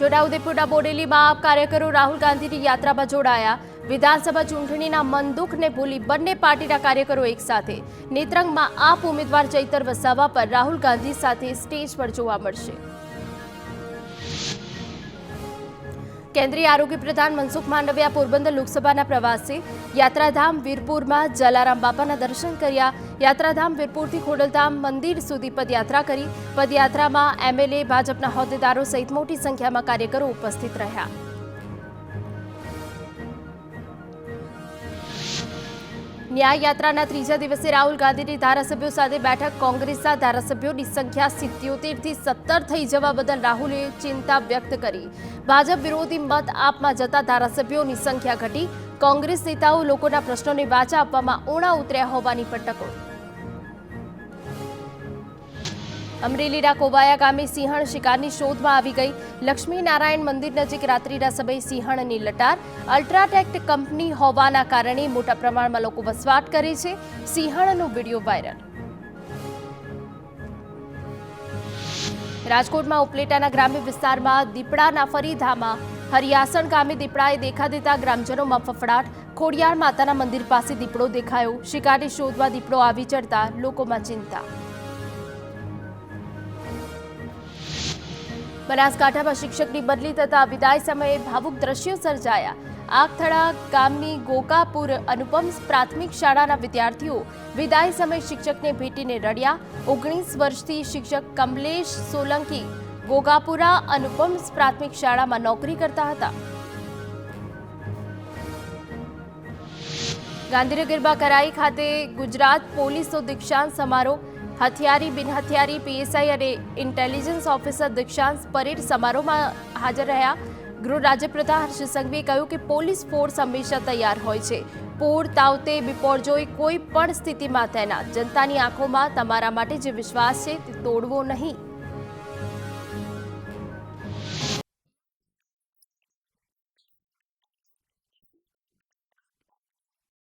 છોટાઉદેપુરના બોડેલીમાં કાર્યકરો રાહુલ ગાંધીની યાત્રામાં જોડાયા। વિધાનસભા ચૂંટણીના મન દુઃખને ભૂલી બંને પાર્ટીના કાર્યકરો એકસાથે। નેત્રંગમાં આપ ઉમેદવાર ચૈતર વસાવા પર રાહુલ ગાંધી સાથે સ્ટેજ પર જોવા મળશે। केंद्रीय आरोग्य प्रधान मनसुख मांडविया पोरबंदर लोकसभा प्रवासे। यात्राधाम वीरपुर में जलाराम बापा दर्शन कर्या। यात्राधाम वीरपुर थी खोडलधाम मंदिर सुधी पदयात्रा करी। पदयात्रा में एमएलए भाजपा होद्देदारों सहित मोटी संख्या में कार्यकरो उपस्थित रह्या। न्याय यात्रा तीजा दिवसे राहुल गांधी धारासभ्यों साथे बैठक। कांग्रेस धारासभ्यों की संख्या 77 थी 17 थई जवा बदल राहुले चिंता व्यक्त करी। भाजप विरोधी मत आपमां जता धारासभ्यों की संख्या घटी। कांग्रेस नेताओं लोकोना प्रश्नों वाचा आपवामां ओणा उतर्या होवानी पण टकोर। अमरेलीना कोवाया गामे सिंहण शिकारनी शोधमां आवी गई। लक्ष्मीनारायण मंदिर नजीक रात्रिना समये सिंहणनी लटार। अल्ट्राटेक कंपनी होवाना कारणे मोटा प्रमाणमां लोको वसवाट करे छे। सिंहणनो विडियो वायरल। राजकोटमां उपलेटाना ग्राम्य विस्तारमां दीपड़ाना फरी धामा। हरियासण गामे दीपड़ाए देखा देता ग्रामजनों में फफड़ाट। खोडियार माताना मंदिर पासे दीपड़ो देखायो। शिकारनी शोधमां दीपड़ो आवी चढ़ता लोकोमां चिंता। बनासकांठामां शिक्षकनी बदली थता विदाय समये भावुक दृश्यो सर्जाया। आगथड़ा गामनी गोकापुर अनुपम प्राथमिक शाळाना विद्यार्थीओ विदाय समय शिक्षकने भेटीने रड्या। 19 वर्षथी शिक्षक कमलेश सोलंकी गोगापुरा अनुपम प्राथमिक शाळामां नौकरी करता हता। गांधीनगरमां कराई खाते गुजरात पोलीसनो दीक्षांत समारोह। हथियारी बिन हथियारी पीएसआई और इंटेलिजन्स ऑफिसर दीक्षांत परेड समारोह में हाजर रहा। गृह राज्यप्रधान हर्ष संघवीए कह્યું કે પોલીસ ફોર્સ હંમેશા તૈયાર હોય છે। પૂર તાવતે બિપોરજોય કોઈ પણ સ્થિતિમાં તૈનાત। જનતાની આંખોમાં તમારા માટે જે વિશ્વાસ છે તે તોડવો નહીં।